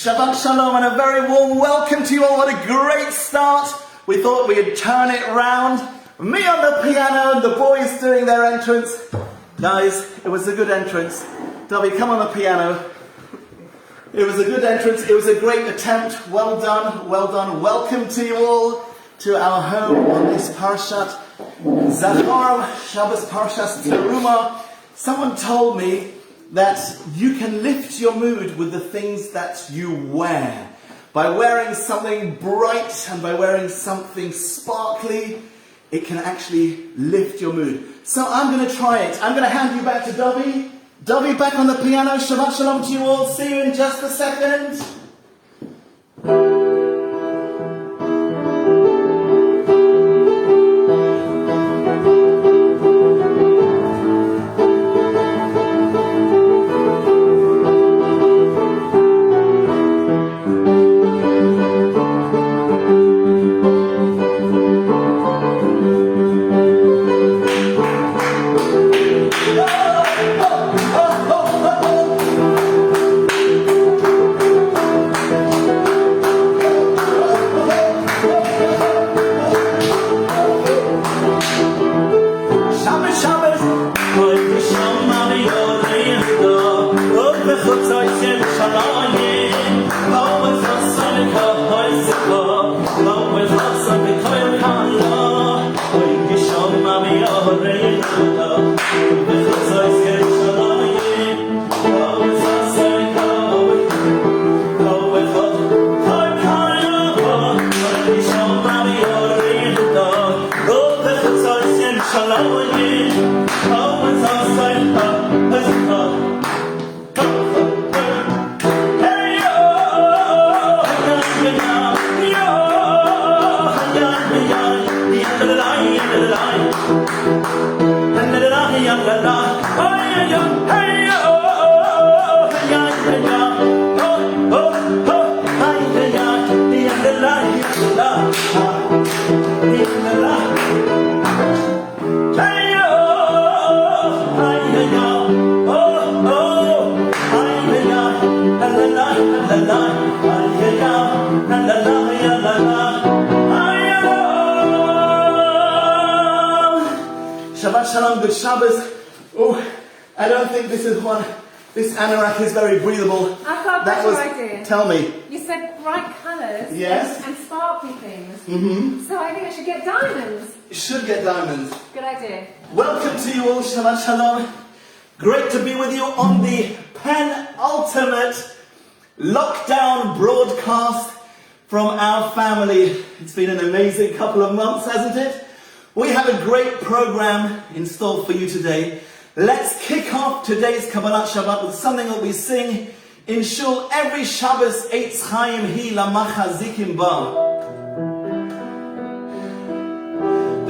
Shabbat Shalom and a very warm welcome to you all. What a great start. We thought we'd turn it round. Me on the piano and the boys doing their entrance. Guys, it was a good entrance. Davi, come on the piano. It was a good entrance. It was a great attempt. Well done. Well done. Welcome to you all to our home on this Parashat Zachor, Shabbos Parashat Teruma. Someone told me that you can lift your mood with the things that you wear. By wearing something bright and by wearing something sparkly, it can actually lift your mood. So I'm going to try it. I'm going to hand you back to Davi. Davi back on the piano. Shabbat Shalom to you all. See you in just a second. Shabbat Shalom, good Shabbos. Oh, I don't think this anorak is very breathable. I've got a better idea. Tell me. You said bright colours. Yes. And sparkly things. Mm-hmm. So I think I should get diamonds. You should get diamonds. Good idea. Welcome to you all, Shabbat Shalom. Great to be with you on the penultimate lockdown broadcast from our family. It's been an amazing couple of months, hasn't it? We have a great program in store for you today. Let's kick off today's Kabbalat Shabbat with something that we sing in Shul every Shabbos, Eitz Chaim Hi Lamachazikim Ba.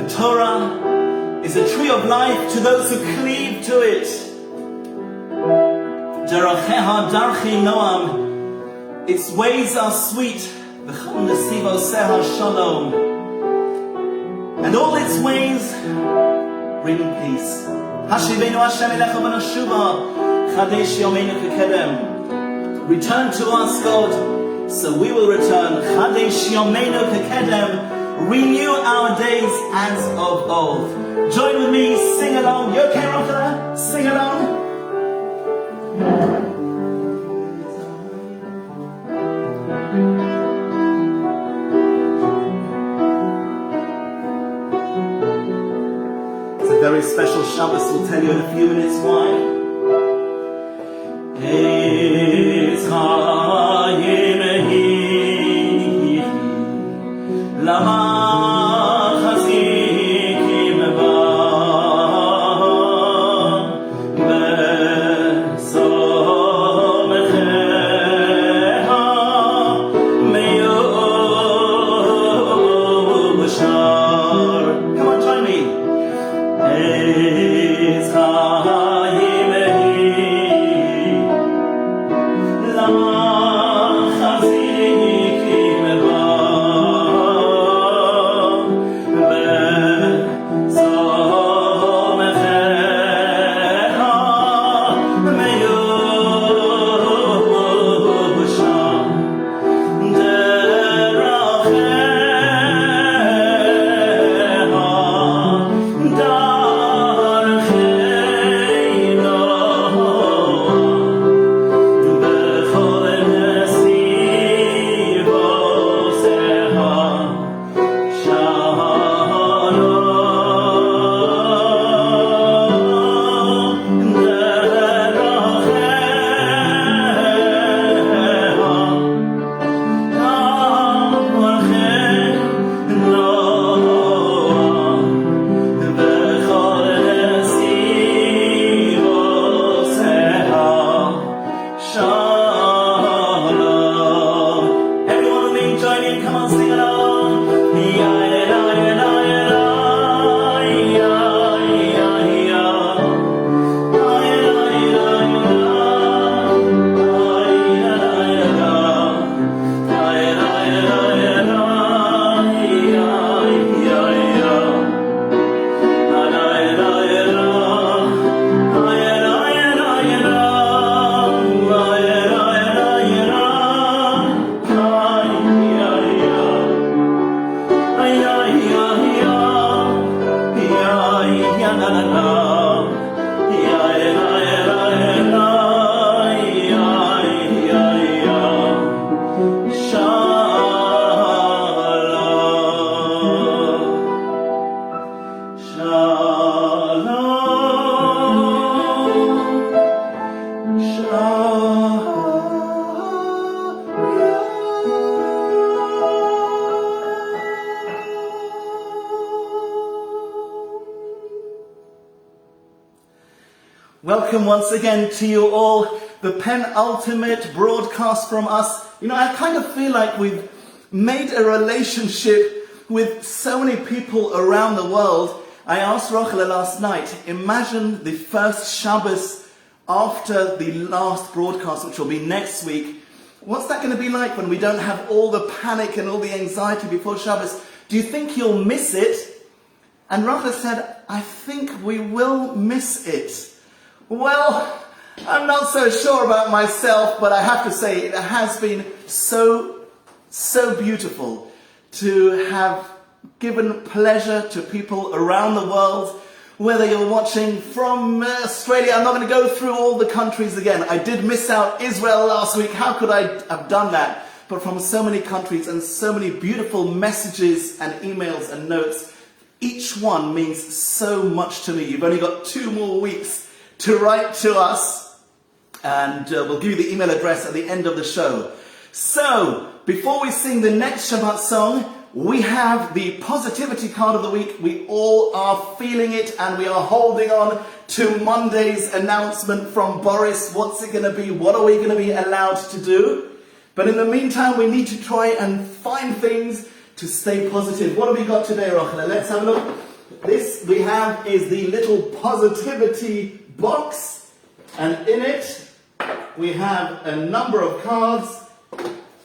The Torah is a tree of life to those who cleave to it. Deracheha Darchi Noam, its ways are sweet. V'chol Nesivo Seha Shalom. And all its ways bring peace. Hashivenu Hashem elecha v'nashuva, chadesh yomeinu kekedem. Return to us, God, so we will return. Chadesh yomeinu kekedem. Renew our days as of old. Join with me, sing along. You okay, Rochelle? Sing along. Very special Shabbos, we'll tell you in a few minutes why. Eitz Chaim Hi Lamachazikim Ba B'Somecheha Meyushar. Come on, join me. Eitz Chaim Welcome once again to you all, the penultimate broadcast from us. You know, I kind of feel like we've made a relationship with so many people around the world. I asked Rochelle last night, imagine the first Shabbos after the last broadcast, which will be next week. What's that going to be like when we don't have all the panic and all the anxiety before Shabbos? Do you think you'll miss it? And Rochelle said, I think we will miss it. Well, I'm not so sure about myself, but I have to say it has been so beautiful to have given pleasure to people around the world, whether you're watching from Australia. I'm not going to go through all the countries again. I did miss out Israel last week. How could I have done that? But from so many countries and so many beautiful messages and emails and notes, each one means so much to me. You've only got 2 more weeks to write to us, and we'll give you the email address at the end of the show. So, before we sing the next Shabbat song, we have the positivity card of the week. We all are feeling it, and we are holding on to Monday's announcement from Boris. What's it going to be? What are we going to be allowed to do? But in the meantime, we need to try and find things to stay positive. What have we got today, Rochelle? Let's have a look. This we have is the little positivity box, and in it we have a number of cards.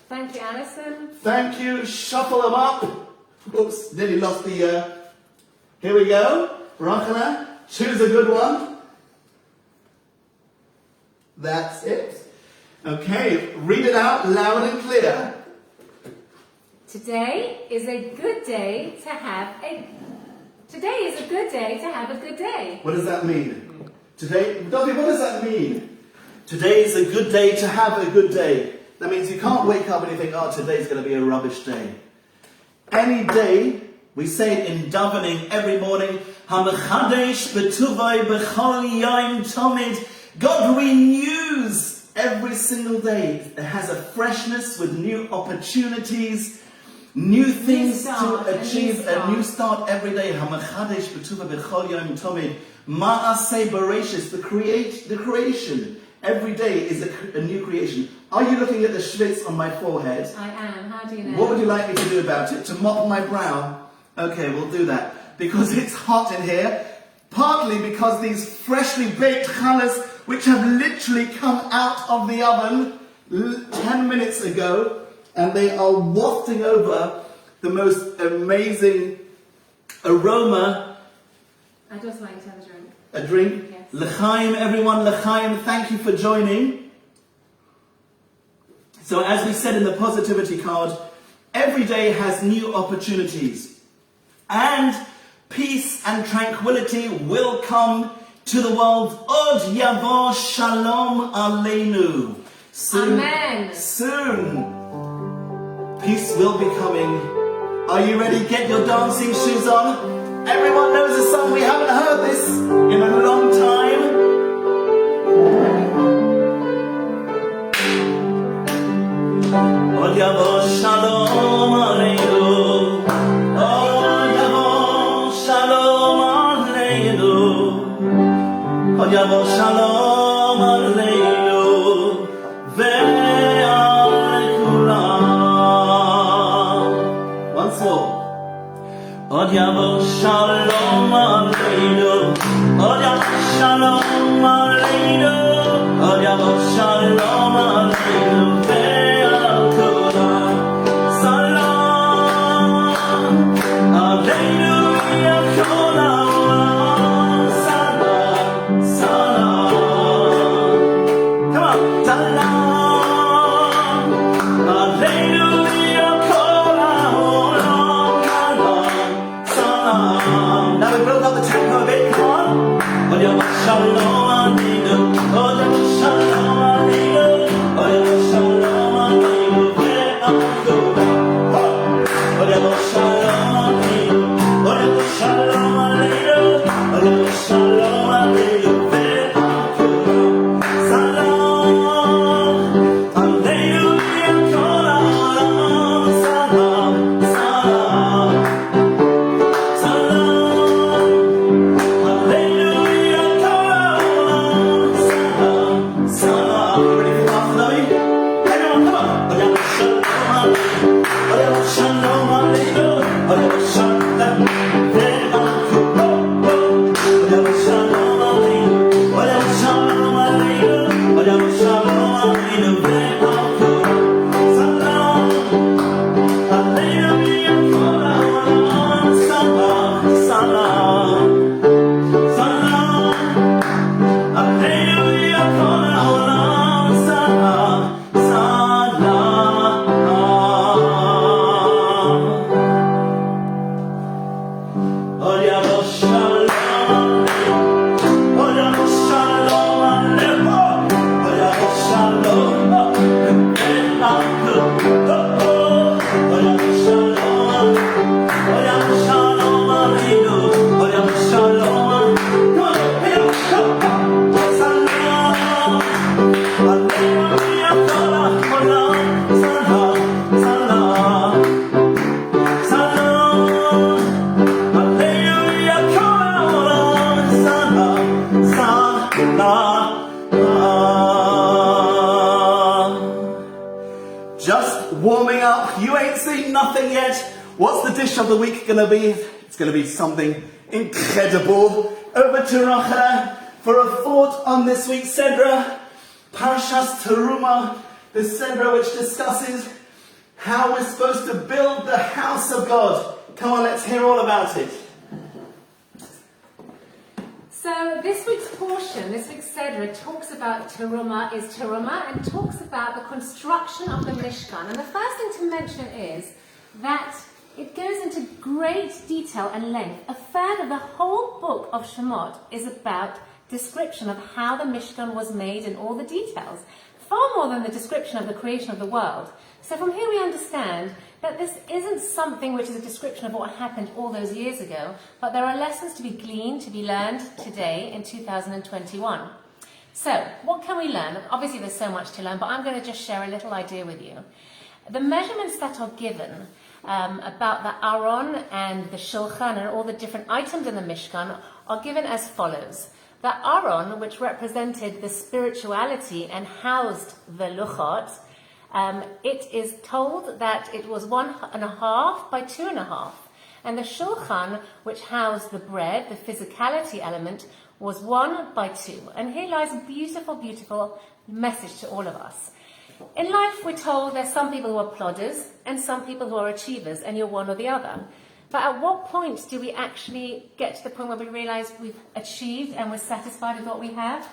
Thank you, Alison. Thank you. Shuffle them up. Oops, nearly lost the... Here we go. Rochelle, choose a good one. That's it. Okay, read it out loud and clear. Today is a good day to have a... Today is a good day to have a good day. What does that mean? Today, Dobby, what does that mean? Today is a good day to have a good day. That means you can't wake up and you think, oh, today's going to be a rubbish day. Any day, we say it in davening every morning, HaMechadesh b'tuvay b'chol yom tomid. God renews every single day. It has a freshness with new opportunities, new things to achieve, a new start every day. HaMechadesh b'tuvay b'chol yom tomid. Ma'aseh Bereshis, the creation. Every day is a new creation. Are you looking at the schwitz on my forehead? I am. How do you know? What would you like me to do about it? To mop my brow? Okay, we'll do that. Because it's hot in here. Partly because these freshly baked challahs, which have literally come out of the oven 10 minutes ago, and they are wafting over the most amazing aroma. I just like to have a drink. A drink? Yes. L'chaim, everyone, l'chaim, thank you for joining. So as we said in the positivity card, every day has new opportunities. And peace and tranquility will come to the world. Od yavo shalom aleinu. Soon, Amen. soon, peace will be coming. Are you ready? Get your dancing shoes on. Everyone knows the song. We haven't heard this in a long time. Od yavo shalom aleinu. Od yavo shalom aleinu. Od yavo shalom aleinu. Ve'al kulam. Once more. Od yavo shalom aleinu. Od yavo shalom aleinu. Od yavo shalom aleinu. Ve'al kulam. Salam aleinu yakol ha'olam. Salam, salam. Come on. Salam aleinu yakol ha'olam. Now we build up the tempo a bit, come on. Just warming up. You ain't seen nothing yet. What's the dish of the week gonna be? It's gonna be something incredible. Over to Rochelle for a thought on this week's Sedra, Parshas Teruma, the Sedra which discusses how we're supposed to build the house of God. Come on, let's hear all about it. So this week's portion, this week's Sedra, talks about Teruma, and talks about the construction of the Mishkan. And the first thing to mention is that it goes into great detail and length. A third of the whole book of Shemot is about description of how the Mishkan was made and all the details, far more than the description of the creation of the world. So from here we understand that this isn't something which is a description of what happened all those years ago, but there are lessons to be gleaned, to be learned today in 2021. So, what can we learn? Obviously there's so much to learn, but I'm going to just share a little idea with you. The measurements that are given about the Aron and the Shulchan and all the different items in the Mishkan are given as follows. The Aron, which represented the spirituality and housed the Luchot, it is told that it was 1.5 by 2.5. And the Shulchan, which housed the bread, the physicality element, was 1 by 2. And here lies a beautiful, beautiful message to all of us. In life, we're told there's some people who are plodders and some people who are achievers, and you're one or the other. But at what point do we actually get to the point where we realize we've achieved and we're satisfied with what we have?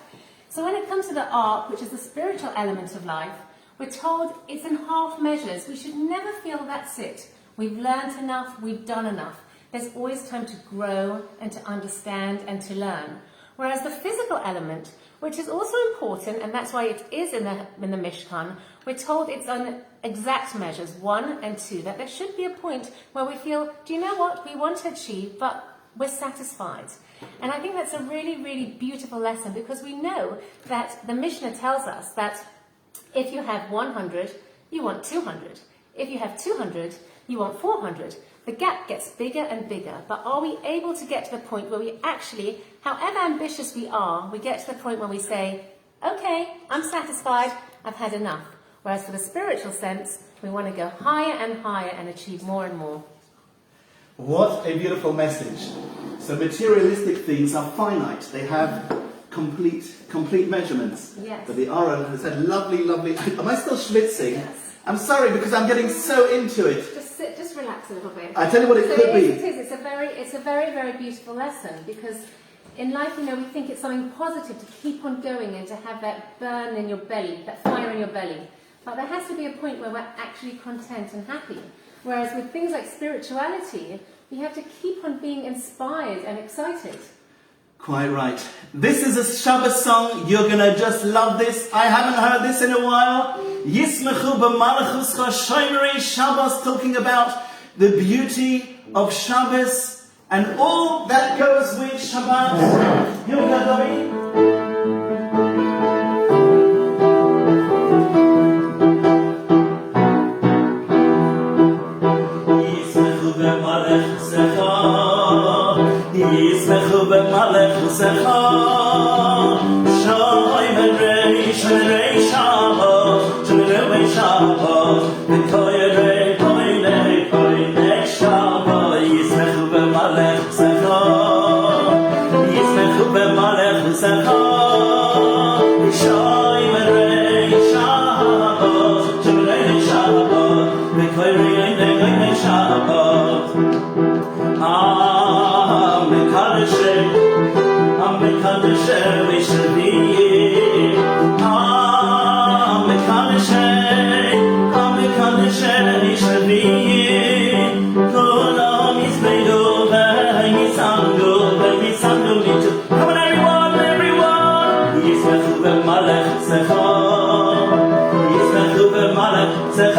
So when it comes to the ark, which is the spiritual element of life, we're told it's in half measures. We should never feel that's it. We've learned enough, we've done enough. There's always time to grow and to understand and to learn. Whereas the physical element, which is also important, and that's why it is in the Mishkan, we're told it's on exact measures, 1 and 2, that there should be a point where we feel, do you know what, we want to achieve, but we're satisfied. And I think that's a really, really beautiful lesson, because we know that the Mishnah tells us that if you have 100, you want 200. If you have 200, you want 400. The gap gets bigger and bigger. But are we able to get to the point where we actually, however ambitious we are, we get to the point where we say, okay, I'm satisfied, I've had enough. Whereas for the spiritual sense, we want to go higher and higher and achieve more and more. What a beautiful message. So materialistic things are finite. They have complete measurements. Yes. But the Aron has had lovely, am I still schwitzing? Yes. I'm sorry, because I'm getting so into it. Just relax a little bit. I tell you what it could be. It's a very, very beautiful lesson, because in life, we think it's something positive to keep on going and to have that burn in your belly, that fire in your belly. But there has to be a point where we're actually content and happy. Whereas with things like spirituality, we have to keep on being inspired and excited. Quite right. This is a Shabbos song. You're gonna just love this. I haven't heard this in a while. Yismechu b'malachuscha shomerei Shabbos, talking about the beauty of Shabbos and all that goes with Shabbat. You're gonna Yismechu b'malachuscha shomerei Shabbos, shomerei Shabbos, v'koyerei koinei Shabbos. Yismechu b'malachuscha, Yismechu b'malachuscha shomerei Shabbos, shomerei Shabbos, v'koyerei koinei Shabbos. Come on everyone! Yismechu b'malachuscha, Yismechu b'malachuscha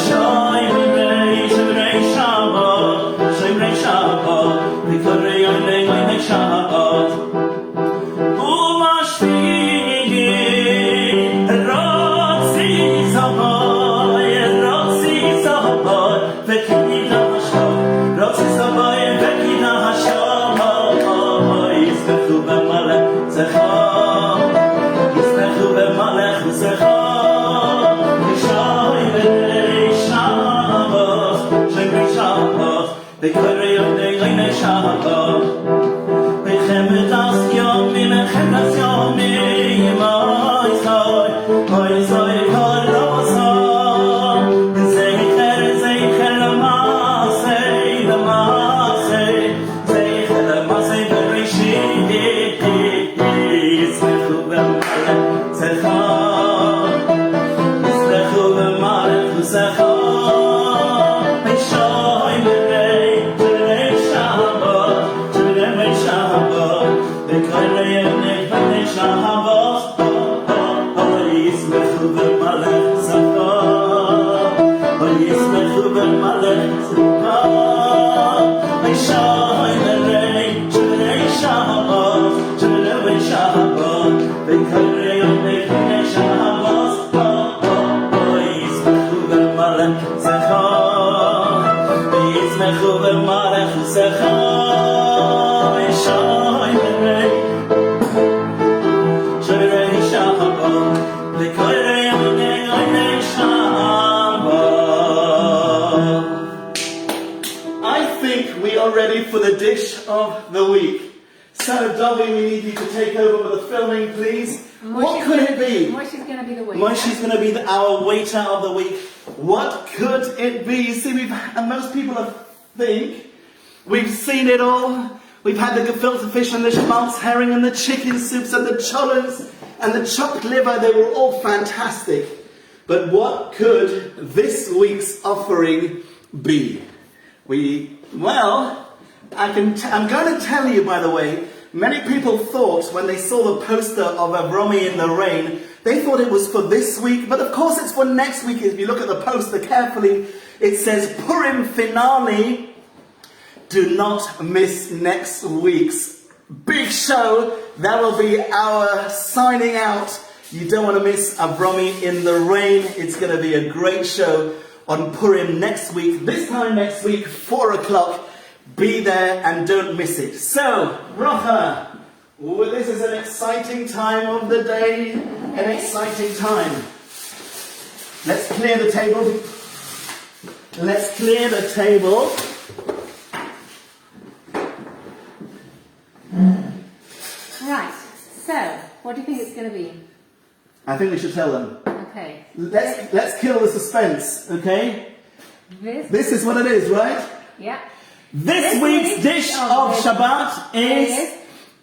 shomerei Shabbos, shomerei Shabbos, v'koyerei koinei Shabbos. Ready for the dish of the week. So, Dobby, we need you to take over with the filming, please. What could it be? Moshe's going to be the waiter. Moshe's going to be our waiter of the week. What could it be? You see, and most people think we've seen it all. We've had the gefilte fish and the schmaltz herring and the chicken soups and the cholents and the chopped liver. They were all fantastic. But what could this week's offering be? I'm going to tell you, by the way, many people thought when they saw the poster of Avromi in the rain, they thought it was for this week, but of course it's for next week. If you look at the poster carefully, it says Purim finale. Do not miss next week's big show. That will be our signing out. You don't want to miss Avromi in the rain. It's going to be a great show on Purim next week. This time next week, 4 o'clock. Be there and don't miss it. So, Rochelle, this is an exciting time of the day. An exciting time. Let's clear the table. Let's clear the table. Right, so, what do you think it's going to be? I think we should tell them. Okay. Let's kill the suspense, okay? This is what it is, right? Yeah. This week's dish of Shabbat is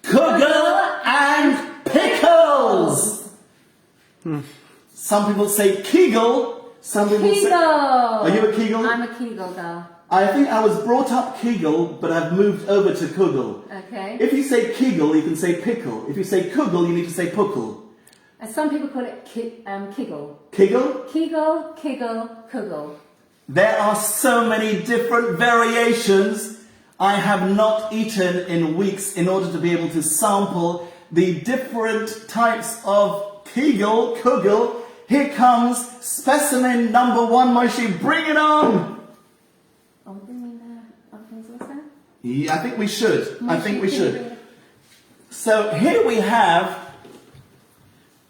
kugel and pickles. Some people say kegel. Some people say... Kegel. Are you a kegel? I'm a kegel girl. I think I was brought up Kegel, but I've moved over to Kugel. Okay. If you say Kegel, you can say pickle. If you say Kugel, you need to say puckle. And some people call it kiggle. Kegel? Kegel, kiggle, kuggle. There are so many different variations. I have not eaten in weeks in order to be able to sample the different types of Kegel, Kugel. Here comes specimen number 1, Moshe. Bring it on! Oh, do you mean other things also? Yeah, I think we should. I think we Moshe, should. So here we have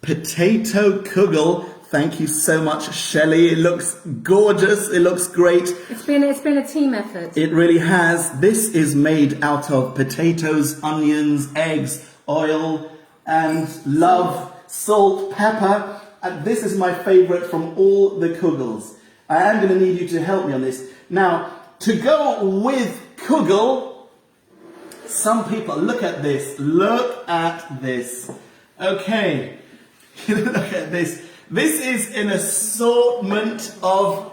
potato kugel. Thank you so much, Shelley. It looks gorgeous. It looks great. It's been a team effort. It really has. This is made out of potatoes, onions, eggs, oil, and love, salt, pepper. And this is my favorite from all the kugels. I am going to need you to help me on this. Now, to go with kugel, some people, look at this. Look at this. Okay. Look at this. This is an assortment of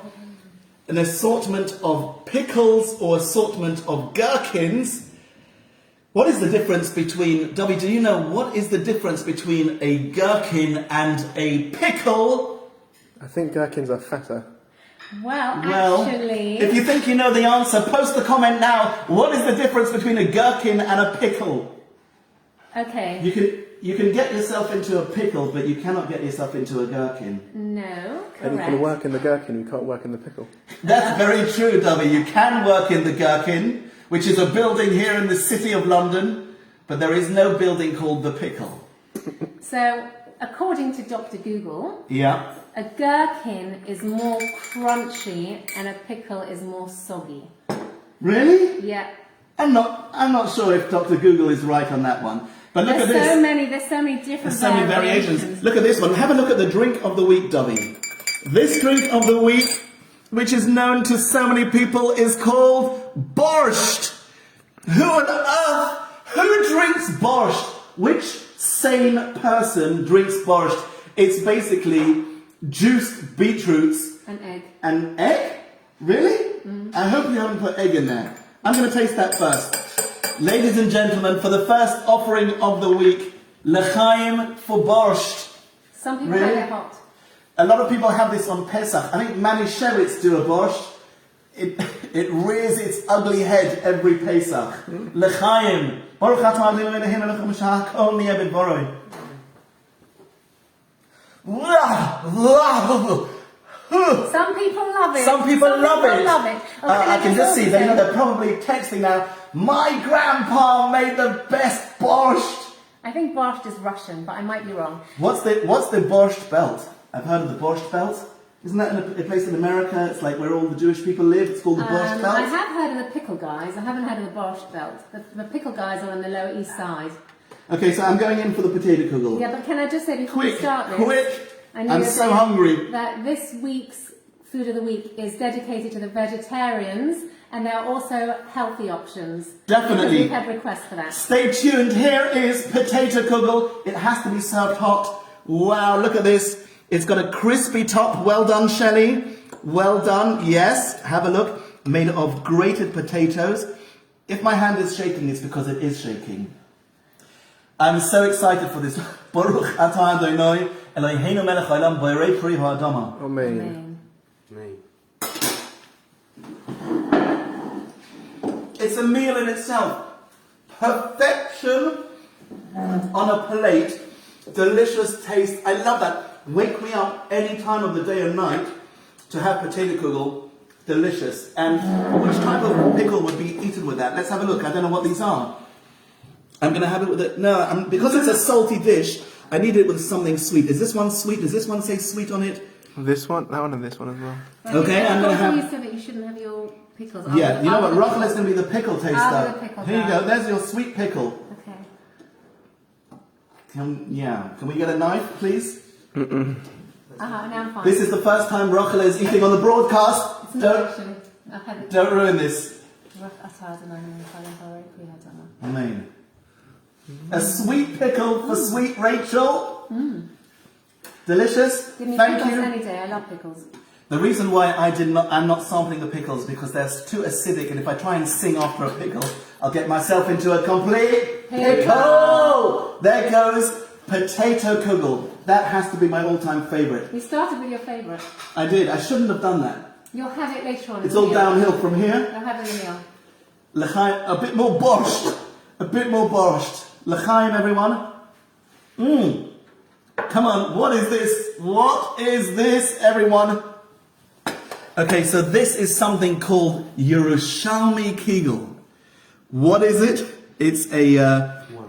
pickles or assortment of gherkins. What is the difference between, Dobby, do you know what is the difference between a gherkin and a pickle? I think gherkins are fatter. Well, actually... if you think you know the answer, post the comment now. What is the difference between a gherkin and a pickle? Okay. You can get yourself into a pickle, but you cannot get yourself into a gherkin. No, correct. And you can work in the gherkin, you can't work in the pickle. That's very true, Dobby. You can work in the gherkin, which is a building here in the city of London, but there is no building called the pickle. So, according to Dr. Google, Yeah. a gherkin is more crunchy and a pickle is more soggy. Really? Yeah. I'm not sure if Dr. Google is right on that one. But look at this. There's so many different There's so many variations. Look at this one. Have a look at the drink of the week, Dobby. This drink of the week, which is known to so many people, is called borscht. Who on earth? Who drinks borscht? Which sane person drinks borscht? It's basically juiced beetroots. An egg. An egg? Really? I hope you haven't put egg in there. I'm going to taste that first. Ladies and gentlemen, for the first offering of the week, l'chaim for borscht. Some people Really? like it hot. A lot of people have this on Pesach. I think Manischewitz do a borscht. It rears its ugly head every Pesach. L'chaim. Baruch atah Adonai Eloheinu melech haMashiach kol niyeh b'dvoroi. Some people love it. Some people love it. Oh, I can just see, say- they're probably texting now, my grandpa made the best borscht. I think borscht is Russian, but I might be wrong. What's the borscht belt? I've heard of the borscht belt. Isn't that in a place in America? It's like where all the Jewish people live. It's called the borscht belt. I have heard of the pickle guys. I haven't heard of the borscht belt. The pickle guys are on the Lower East Side. Okay, so I'm going in for the potato kugel. Yeah, but can I just say before we start this... Quick! I need I'm to so say hungry. That this week's Food of the Week is dedicated to the vegetarians, and there are also healthy options. Definitely. Because we've had requests for that. Stay tuned. Here is potato kugel. It has to be served hot. Wow, look at this. It's got a crispy top. Well done, Shelley. Well done. Yes, have a look. Made of grated potatoes. If my hand is shaking, it's because it is shaking. I'm so excited for this. Baruch atah Adonai Eloheinu melech haolam borei pri ha'adama. Amen. It's a meal in itself. Perfection on a plate. Delicious taste. I love that. Wake me up any time of the day or night to have potato kugel. Delicious. And which type of pickle would be eaten with that? Let's have a look. I don't know what these are. I'm going to have it with it. No, because it's a salty dish, I need it with something sweet. Is this one sweet? Does this one say sweet on it? This one, that one, and this one as well. Okay, I'm going to have... You said that you shouldn't have your pickles. Yeah, you know what? Rochelle is going to be the pickle taster. I'll do the pickle. Here you go. There's your sweet pickle. Okay. Can we get a knife, please? Now I'm fine. This is the first time Rochelle is eating on the broadcast. It's not actually. I've had it. Don't ruin this. Amen. A sweet pickle for sweet Rachel. Delicious. Give me Thank pickles you. any day. I love pickles. The reason why I'm not sampling the pickles because they're too acidic, and if I try and sing after a pickle, I'll get myself into a complete pickle. There goes potato kugel. That has to be my all-time favourite. You started with your favourite. I did. I shouldn't have done that. You'll have it later on. It's all downhill from here. You'll have it in the meal. L'chaim, a bit more borscht. A bit more borscht. L'chaim, everyone. Come on, what is this? What is this, everyone? Okay, so this is something called Yerushalmi Kegel. What is it? It's a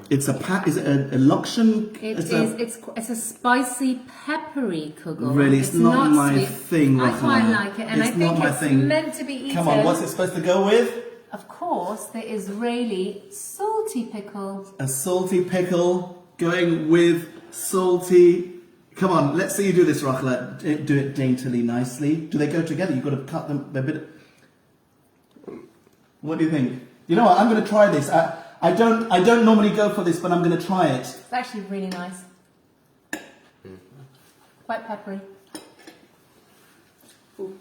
lokshen? It's a spicy, peppery kugel. Really, it's not my sweet. thing, I Rochelle. quite like it, and I think it's meant to be eaten. Come on, what's it supposed to go with? Of course, the Israeli salty pickle. A salty pickle going with salty. Come on, let's see you do this, Rochelle. Do it daintily, nicely. Do they go together? You've got to cut them a bit. What do you think? You know what? I'm going to try this. I don't normally go for this, but I'm going to try it. It's actually really nice. Quite peppery. What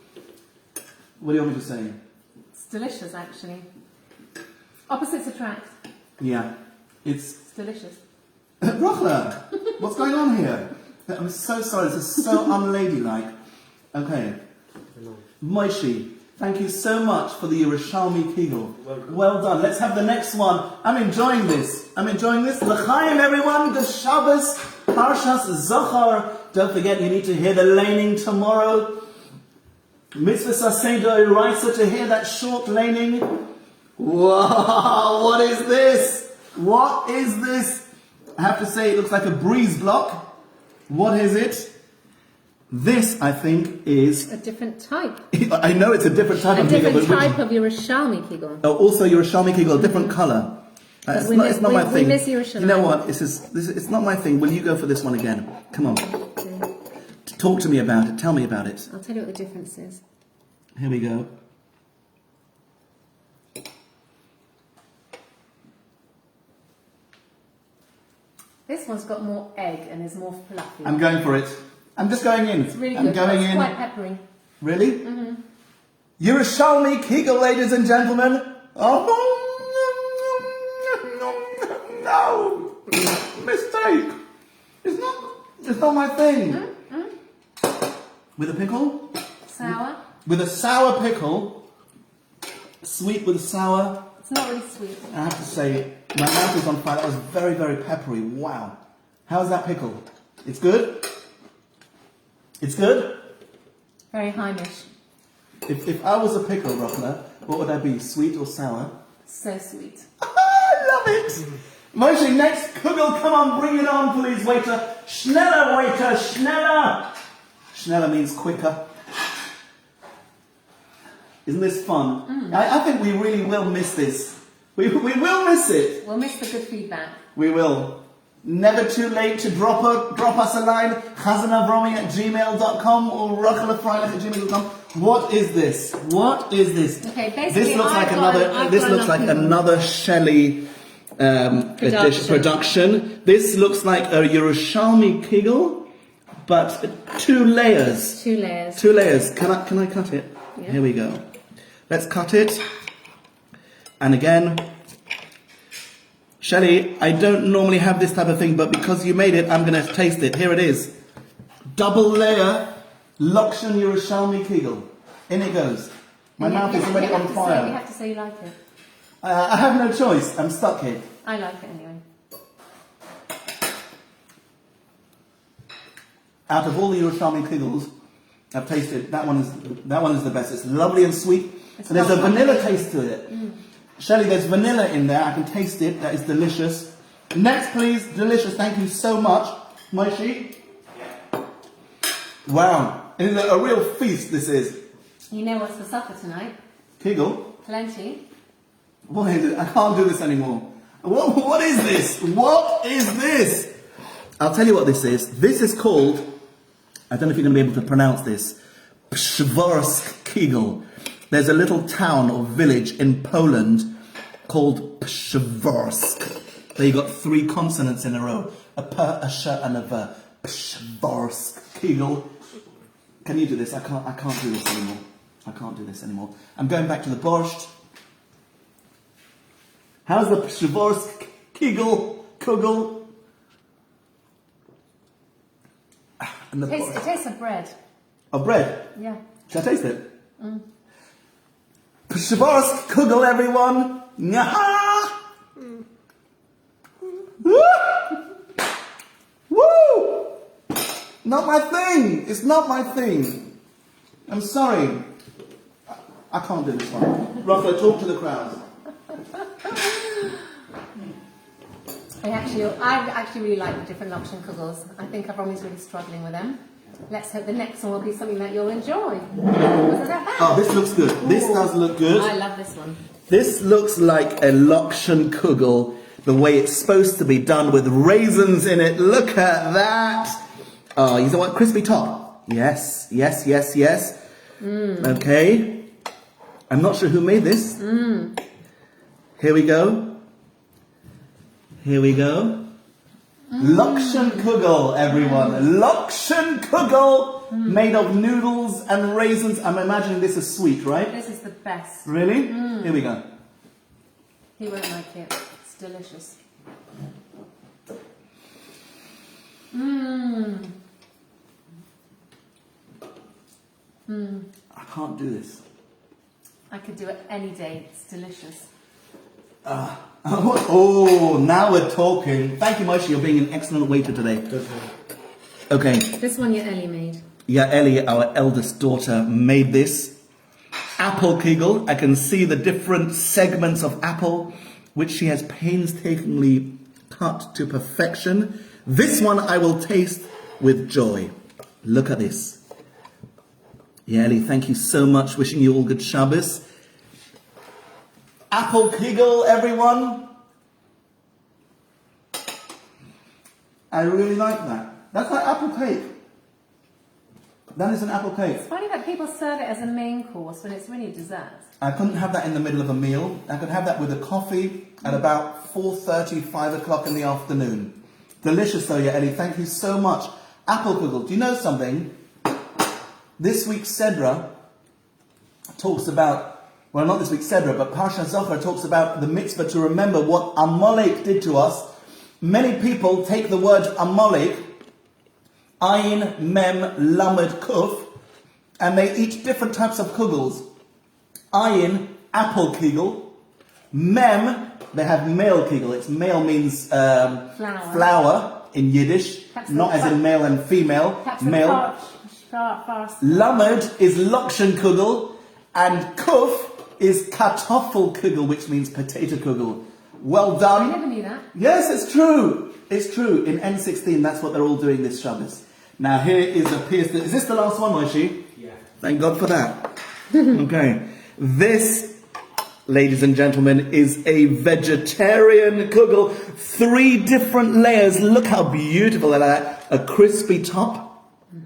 do you want me to say? It's delicious, actually. Opposites attract. Yeah, It's delicious. Rochelle, what's going on here? I'm so sorry. This is so unladylike. Okay, Moishi, thank you so much for the Yerushalmi Kegel. Well done. Let's have the next one. I'm enjoying this. L'chaim, everyone. The Shabbos, Parshas Zohar. Don't forget, you need to hear the laning tomorrow. Mitzvah Saseda Eraisa to hear that short laning. Wow, what is this? What is this? I have to say, it looks like a breeze block. What is it? This, I think, is... A different type. I know it's a different type A of different kegel. type of Yerushalmi kegel. Oh, also Yerushalmi kegel, a different colour. It's not my thing. We miss Yerushalayim. You know what? It's not my thing. Will you go for this one again? Come on. Okay. Talk to me about it. Tell me about it. I'll tell you what the difference is. Here we go. This one's got more egg and is more fluffy. I'm going for it. I'm just going in. It's really I'm good. going It's in. quite peppery. Really? Mm-hmm. Yerushalmi Kegel, ladies and gentlemen. Oh, no. Mistake. It's not my thing. With a pickle? Sour. With a sour pickle. Sweet with a sour. It's not really sweet. I have to say, my mouth is on fire. That was very, very peppery. Wow. How's that pickle? It's good? It's good? Very Heimish. If I was a pickle, Rochelle, what would I be? Sweet or sour? So sweet. I love it! Moshe, next kugel, come on, bring it on, please, waiter. Schneller, waiter, schneller! Schneller means quicker. Isn't this fun? I think we really will miss this. We will miss it. We'll miss the good feedback. We will. Never too late to drop us a line. Chazan Avromi at gmail.com or Rochelle Freilich at gmail.com. What is this? What is this? Okay, basically, this looks like another Shelley production. This looks like a Yerushalmi Kegel, but 2 layers. 2 layers. 2 layers. Can I cut it? Yeah. Here we go. Let's cut it. And again, Shelley, I don't normally have this type of thing, but because you made it, I'm going to taste it. Here it is. Double layer Lokshan Yerushalmi Kegel. In it goes. My mouth is already on fire. You have to say you like it. I have no choice. I'm stuck here. I like it anyway. Out of all the Yerushalmi Kegels I've tasted, that one is the best. It's lovely and sweet. And there's a vanilla taste to it. Shelley, there's vanilla in there. I can taste it. That is delicious. Next, please. Delicious. Thank you so much. Moishi. Wow. It is a real feast, this is. You know what's for supper tonight? Kegel. Plenty. What is it? I can't do this anymore. What is this? What is this? I'll tell you what this is. This is called, I don't know if you're going to be able to pronounce this, Pshvorsk Kegel. There's a little town or village in Poland called Pshvorsk. There you got 3 consonants in a row. A P, a Sh, and a V. Pshvorsk Kegel. Can you do this? I can't do this anymore. I can't do this anymore. I'm going back to the borscht. How's the Pshivorsk kugel? And the It tastes of bread. of bread. Yeah. Shall I taste it? Pshivorsk kugel, everyone. Nyaha! Woo! Woo! Not my thing. It's not my thing. I'm sorry. I can't do this one. Rochelle, talk to the crowd. I actually really like the different Lokshan kugels. I think Avromi's really struggling with them. Let's hope the next one will be something that you'll enjoy. Oh, this looks good. This does look good. I love this one. This looks like a Lokshan kugel, the way it's supposed to be done with raisins in it. Look at that. Oh, you know what? Crispy top. Yes. Okay. I'm not sure who made this. Here we go. Lokshan kugel, everyone. Lokshan kugel, made of noodles and raisins. I'm imagining this is sweet, right? This is the best. Really? Here we go. He won't like it. It's delicious. I can't do this. I could do it any day. It's delicious. Oh, now we're talking. Thank you, Moshe. You're being an excellent waiter today. Okay. This one your Ellie made. Yeah, Ellie, our eldest daughter, made this. Apple kugel. I can see the different segments of apple, which she has painstakingly cut to perfection. This one I will taste with joy. Look at this. Yeah, Ellie, thank you so much. Wishing you all good Shabbos. Apple kugel, everyone. I really like that. That's like apple cake. That is an apple cake. It's funny that people serve it as a main course when it's really dessert. I couldn't have that in the middle of a meal. I could have that with a coffee at about 4:30, 5 o'clock in the afternoon. Delicious though, yeah, Ellie. Thank you so much. Apple kugel. Do you know something? This week's Sedra talks about, well, not this week's Sedra, but Parsha Zohar talks about the mitzvah to remember what Amalek did to us. Many people take the word Amalek, Ayin, Mem, Lamed, Kuf, and they eat different types of kugels. Ayin, apple kugel. Mem, they have male kugel. It's male means flower in Yiddish, not as in male and female. Male. Lamed is Lokshan kugel, and Kuf is Kartoffel kugel, which means potato kugel. Well done. I never knew that. Yes, it's true. It's true. In N16, that's what they're all doing this Shabbos. Now here is a piece. Is this the last one, Moshe? Yeah. Thank God for that. Okay. This, ladies and gentlemen, is a vegetarian kugel. 3 different layers. Look how beautiful that is. A crispy top.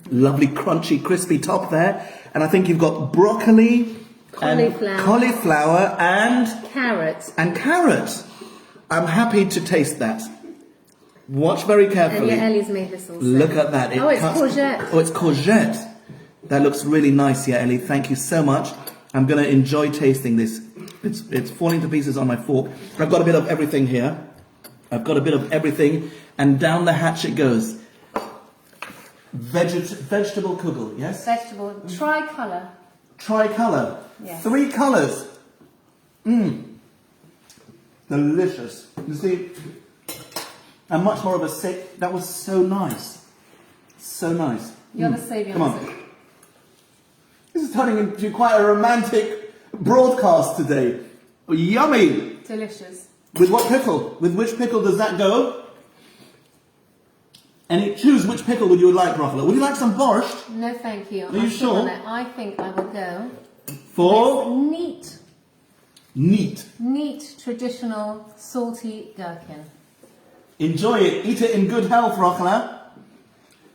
Lovely, crunchy, crispy top there. And I think you've got broccoli, cauliflower and carrot. I'm happy to taste that. Watch very carefully. And your Ellie's made this also. Look at that. It's courgette. Oh, it's courgette. That looks really nice, yeah, Ellie. Thank you so much. I'm going to enjoy tasting this. It's falling to pieces on my fork. I've got a bit of everything here. And down the hatch it goes. Vegetable kugel, yes? Vegetable. Tricolour. Tricolour. Yes. 3 colours. Delicious. You see, and much more of a sick. That was so nice. So nice. You're the saviour. Come on. This is turning into quite a romantic broadcast today. Yummy. Delicious. With what pickle? With which pickle does that go? And choose which pickle would you like, Rochelle. Would you like some borscht? No, thank you. Are you sure? I think I will go for neat, traditional, salty gherkin. Enjoy it. Eat it in good health, Rochelle.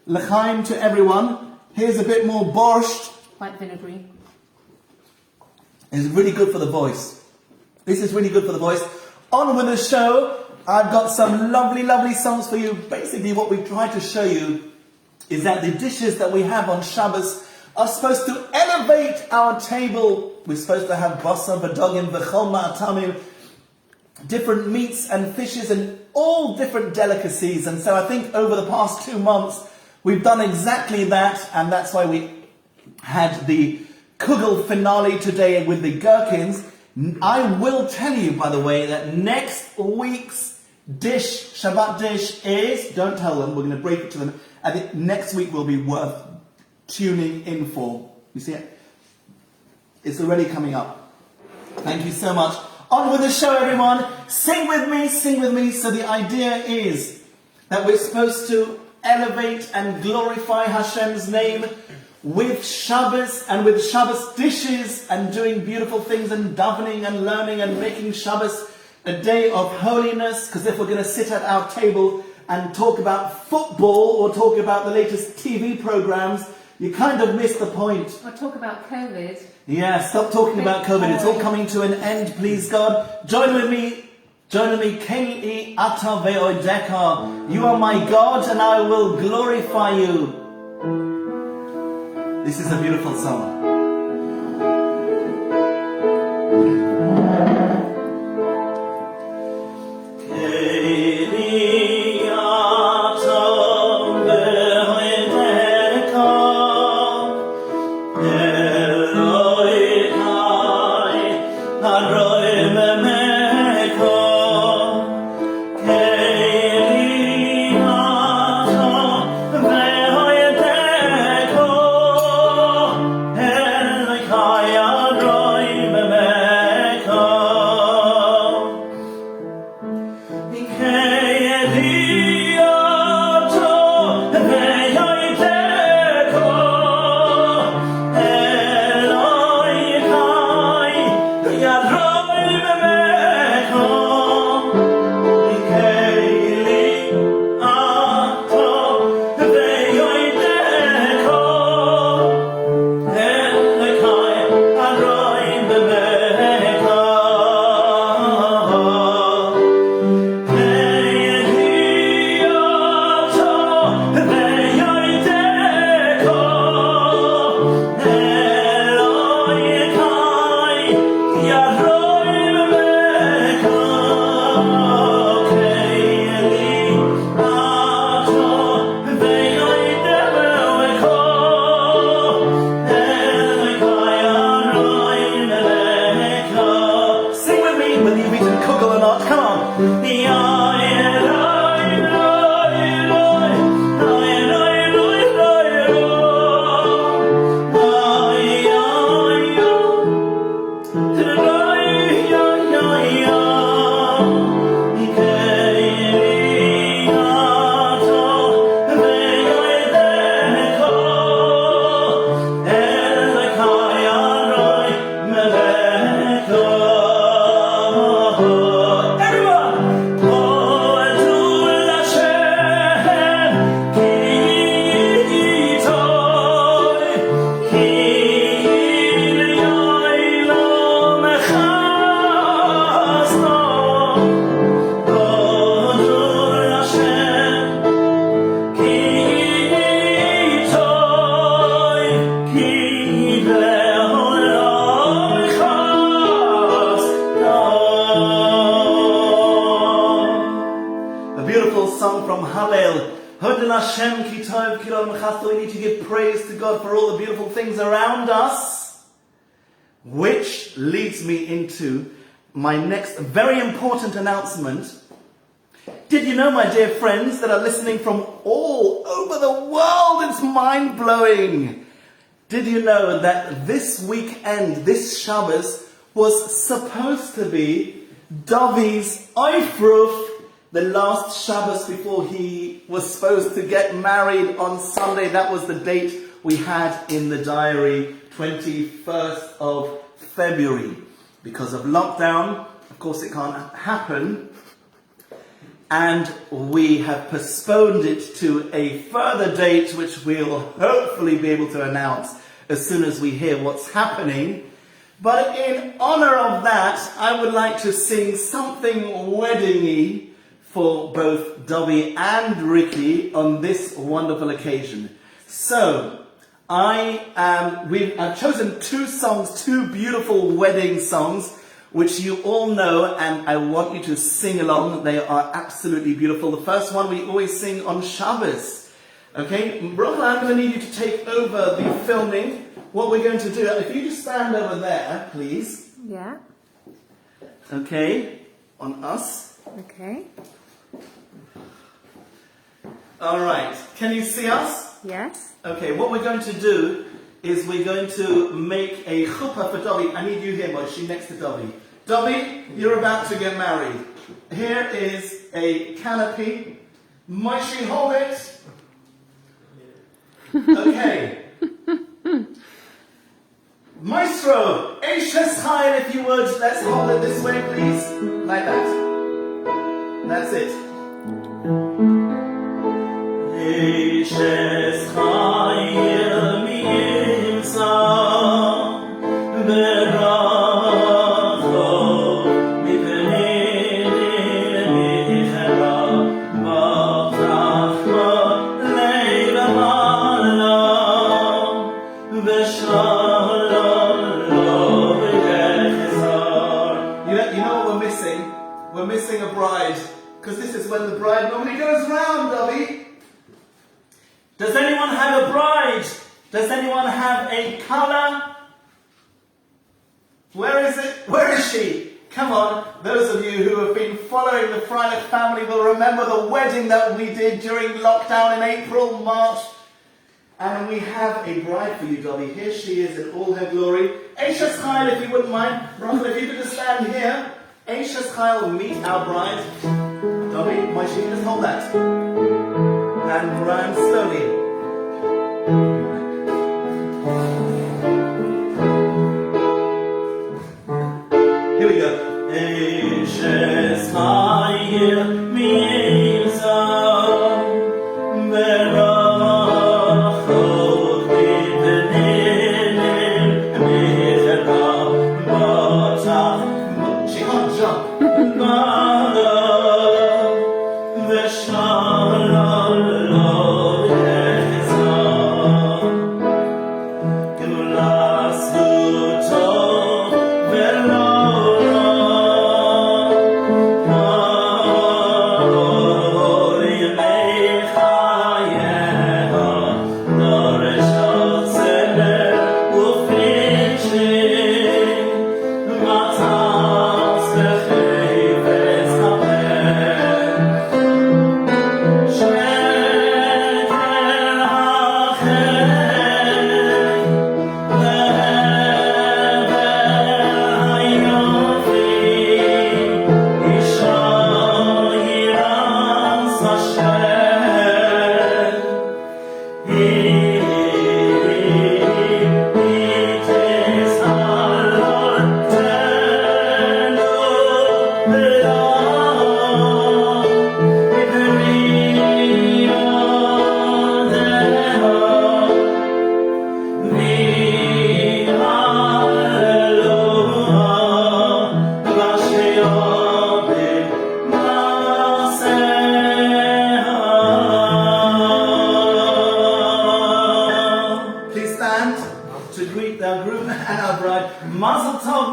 L'chaim to everyone. Here's a bit more borscht. Quite vinegary. It's really good for the voice. This is really good for the voice. On with the show. I've got some lovely, lovely songs for you. Basically, what we've tried to show you is that the dishes that we have on Shabbos are supposed to elevate our table. We're supposed to have basar v'dogim v'chol ma'atamim, different meats and fishes and all different delicacies. And so I think over the past 2 months, we've done exactly that. And that's why we had the kugel finale today with the gherkins. I will tell you, by the way, that next week's dish, Shabbat dish is, don't tell them, we're going to break it to them, I think next week will be worth tuning in for. You see it? It's already coming up. Thank you so much. On with the show, everyone. Sing with me, sing with me. So the idea is that we're supposed to elevate and glorify Hashem's name with Shabbos and with Shabbos dishes and doing beautiful things and davening and learning and making Shabbos a day of holiness. Because if we're going to sit at our table and talk about football or talk about the latest TV programs, you kind of miss the point. Or talk about COVID. Yeah, stop talking about COVID. It's all coming to an end, please God. Join with me. Keli ata ve'odeka. You are my God and I will glorify you. This is a beautiful song. We need to give praise to God for all the beautiful things around us, which leads me into my next very important announcement. Did you know, my dear friends, that are listening from all over the world? It's mind-blowing. Did you know that this weekend, this Shabbos, was supposed to be Davi's Eifruf, the last Shabbos before he was supposed to get married on Sunday? That was the date we had in the diary, 21st of February. Because of lockdown, of course it can't happen. And we have postponed it to a further date, which we'll hopefully be able to announce as soon as we hear what's happening. But in honor of that, I would like to sing something wedding-y for both Dobby and Ricky on this wonderful occasion. So, I've chosen two songs, two beautiful wedding songs, which you all know, and I want you to sing along. They are absolutely beautiful. The first one we always sing on Shabbos. Okay, Rochelle, I'm going to need you to take over the filming. What we're going to do, if you just stand over there, please. Yeah. Okay, on us. Okay. All right, can you see us? Yes. Okay, what we're going to do is we're going to make a chuppah for Dobby. I need you here, Moshe, next to Dobby. Dobby, you're about to get married. Here is a canopy. Moshe, hold it. Okay. Maestro, Eishes Chayil, if you would. Let's hold it this way, please. Like that. That's it. Eishes Chayil mi'imsa v'racho mipnei michera b'chachma le'lamala v'shalom lo v'yechzar. You know what we're missing? We're missing a bride. Because this is when the bride normally goes round, Dobby. Does anyone have a bride? Does anyone have a colour? Where is it? Where is she? Come on. Those of you who have been following the Freilich family will remember the wedding that we did during lockdown in April, March. And we have a bride for you, Dobby. Here she is in all her glory. Eishes Chayil, if you wouldn't mind. Rochelle, if you could just stand here. Eishes Chayil, meet our bride. Dobby, Moshe, just hold that. And run slowly. Here we go. Eishes Chayil mi'imsa v'racho mipnei michera b'chachma. She can't jump.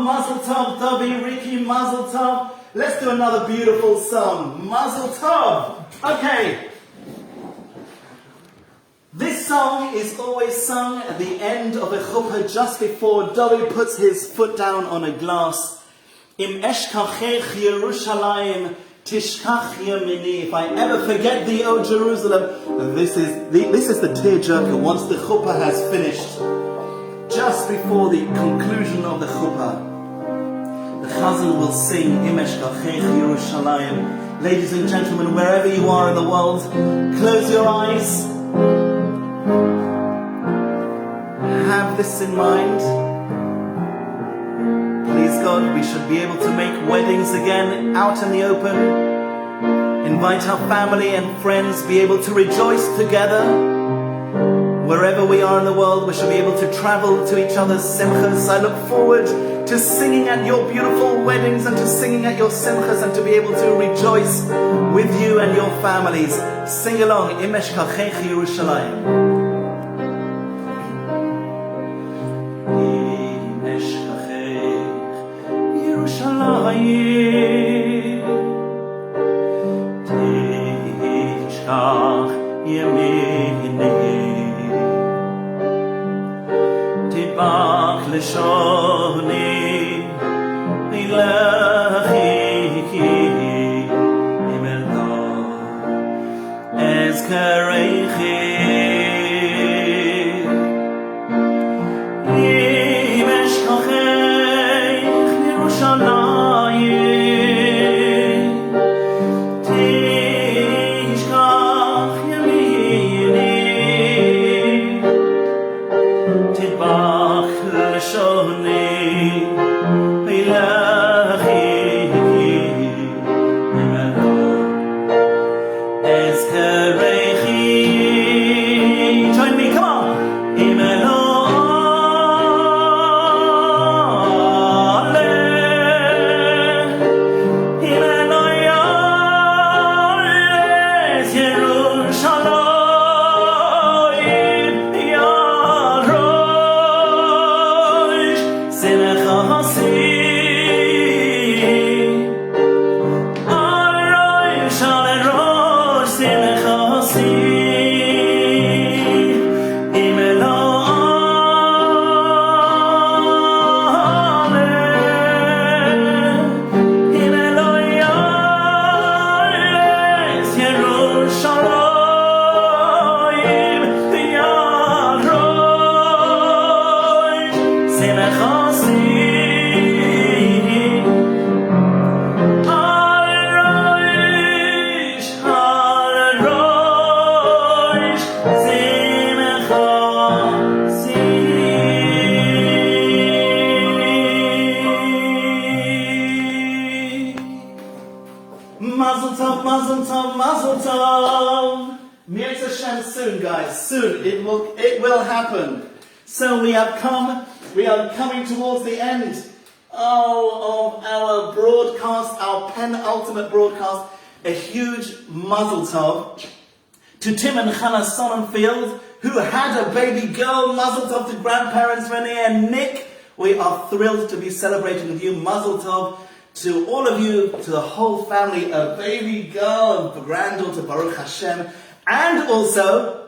Mazel tov, Dobby, Ricky, mazel tov. Let's do another beautiful song. Mazel tov. Okay. This song is always sung at the end of a chuppah, just before Dobby puts his foot down on a glass. Im eshkachech Yerushalayim tishkach yamini. If I ever forget thee, O Jerusalem. This is the tearjerker once the chuppah has finished. Just before the conclusion of the chuppah, the Chazan will sing Im eshkachech Yerushalayim. Ladies and gentlemen, wherever you are in the world, close your eyes. Have this in mind. Please God, we should be able to make weddings again out in the open. Invite our family and friends, be able to rejoice together. Wherever we are in the world, we should be able to travel to each other's simchas. I look forward to singing at your beautiful weddings and to singing at your simchas and to be able to rejoice with you and your families. Sing along, Im eshkachech Yerushalayim. ימיני תדבק לשוני מלכי אם אלוה אזכרכי אם אשכחך מירושלים תשכח ימיני תדבק לשוני מלכי אם אלוה אזכרכי. Join me, come on. אם Mazel tov. Mirz Hashem soon, guys. Soon. It will happen. So we are coming towards the end of our broadcast, our penultimate broadcast. A huge mazel tov to Tim and Hannah Sonnenfield, who had a baby girl. Mazel tov to grandparents Renee and Nick. We are thrilled to be celebrating with you. Mazel tov to all of you, to the whole family, a baby girl and granddaughter, Baruch Hashem. And also,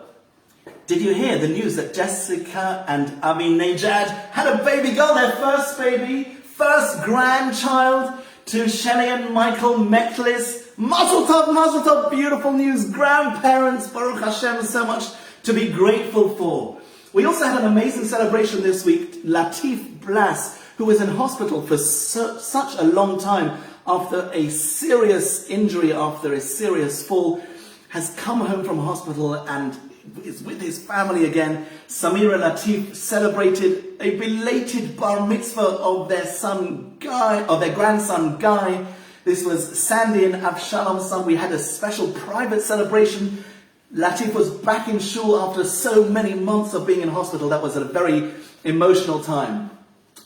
did you hear the news that Jessica and Avi Nejad had a baby girl, their first baby, first grandchild, to Shelley and Michael Meklis. Mazel tov, beautiful news. Grandparents, Baruch Hashem, so much to be grateful for. We also had an amazing celebration this week. Latif Blas, who was in hospital for such a long time after a serious injury, after a serious fall, has come home from hospital and is with his family again. Samira Latif celebrated a belated bar mitzvah of their son Guy, of their grandson Guy. This was Sandy and Avshalom's son. We had a special private celebration. Latif was back in shul after so many months of being in hospital. That was a very emotional time.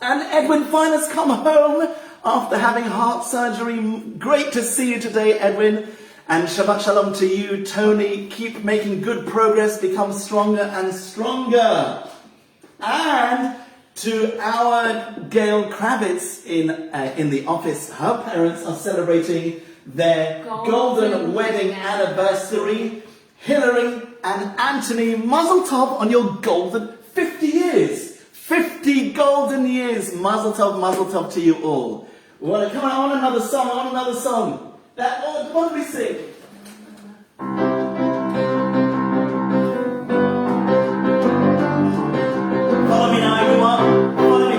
And Edwin Fine has come home after having heart surgery. Great to see you today, Edwin. And Shabbat Shalom to you, Tony. Keep making good progress. Become stronger and stronger. And to our Gail Kravitz in the office. Her parents are celebrating their golden wedding anniversary. Hillary and Anthony, mazel tov on your golden 50 years. 50 golden years. Mazel tov to you all. Well, come on, I want another song. What do we sing? Follow me now, everyone. Follow me.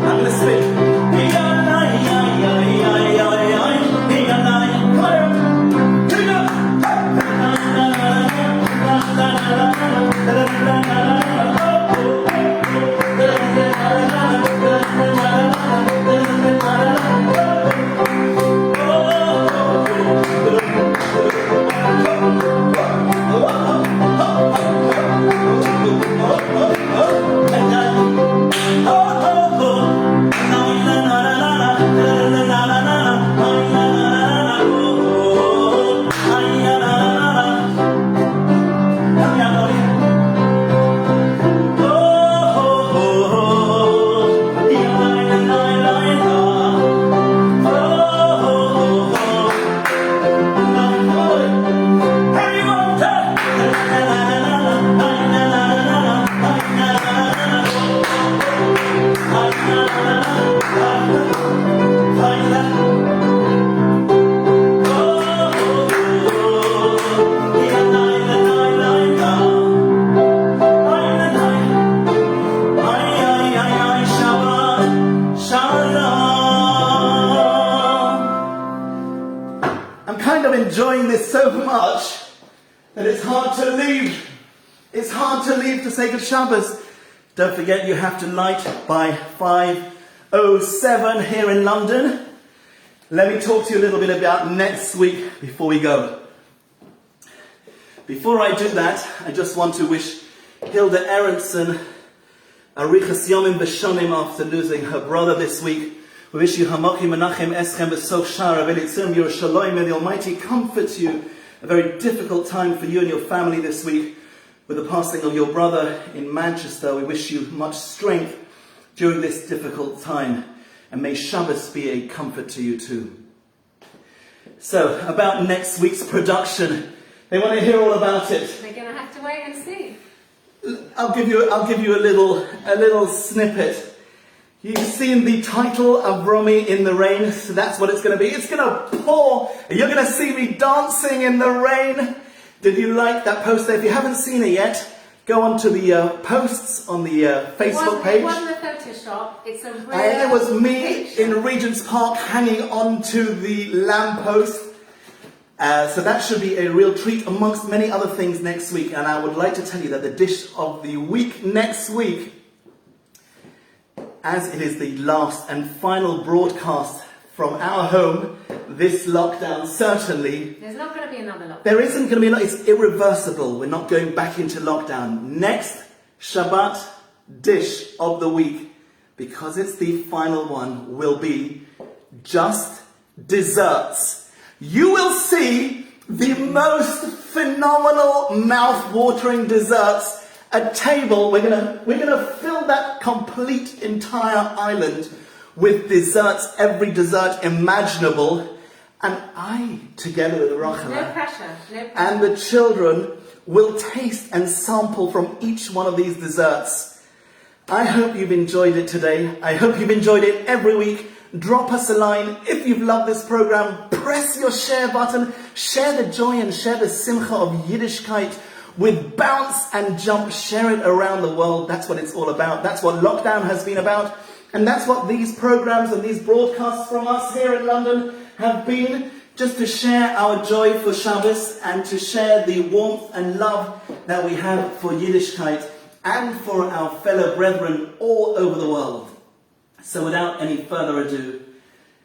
I'm gonna spin. kind of enjoying this so much that it's hard to leave. It's hard to leave to say good Shabbos. Don't forget you have to light by 5:07 here in London. Let me talk to you a little bit about next week before we go. Before I do that, I just want to wish Hilda Aronson Arichas Yomim B'Shonim after losing her brother this week. We wish you Hamochi Menachem Eschem B'Sof Shara V'Litzum Yerushalayim. May the Almighty comfort you. A very difficult time for you and your family this week with the passing of your brother in Manchester. We wish you much strength during this difficult time. And may Shabbos be a comfort to you too. So, about next week's production. They want to hear all about it. They're going to have to wait and see. I'll give you a little snippet. You've seen the title Avromi in the rain, so that's what it's going to be. It's going to pour. You're going to see me dancing in the rain. Did you like that poster? If you haven't seen it yet, go on to the posts on the Facebook page. It wasn't a Photoshop. It's a real And it was me picture. in Regent's Park hanging onto the lamppost. So that should be a real treat amongst many other things next week. And I would like to tell you that the dish of the week next week, as it is the last and final broadcast from our home, this lockdown certainly. There's not going to be another lockdown. There isn't going to be it's irreversible. We're not going back into lockdown. Next Shabbat dish of the week, because it's the final one, will be just desserts. You will see the most phenomenal mouth-watering desserts. A table, we're gonna fill that complete entire island with desserts, every dessert imaginable, and I, together with Rochelle, No pressure. and the children, will taste and sample from each one of these desserts. I hope you've enjoyed it today. I hope you've enjoyed it every week. Drop us a line. If you've loved this program, press your share button. Share the joy and share the simcha of Yiddishkeit with bounce and jump. Share it around the world. That's what it's all about. That's what lockdown has been about. And that's what these programs and these broadcasts from us here in London have been. Just to share our joy for Shabbos and to share the warmth and love that we have for Yiddishkeit and for our fellow brethren all over the world. So without any further ado,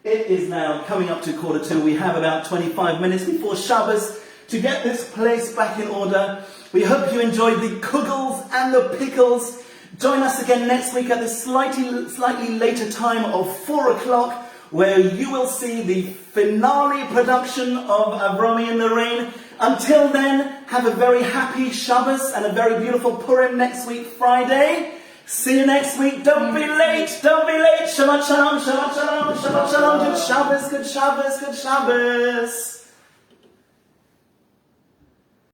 it is now coming up to 2:45. We have about 25 minutes before Shabbos to get this place back in order. We hope you enjoyed the kugels and the pickles. Join us again next week at the slightly later time of 4 o'clock, where you will see the finale production of Avromi in the Rain. Until then, have a very happy Shabbos and a very beautiful Purim next week, Friday. See you next week. Don't be late. Don't be late. Shabbat shalom. Shabbat shalom. Shabbat shalom. Good Shabbos. Good Shabbos. Good Shabbos.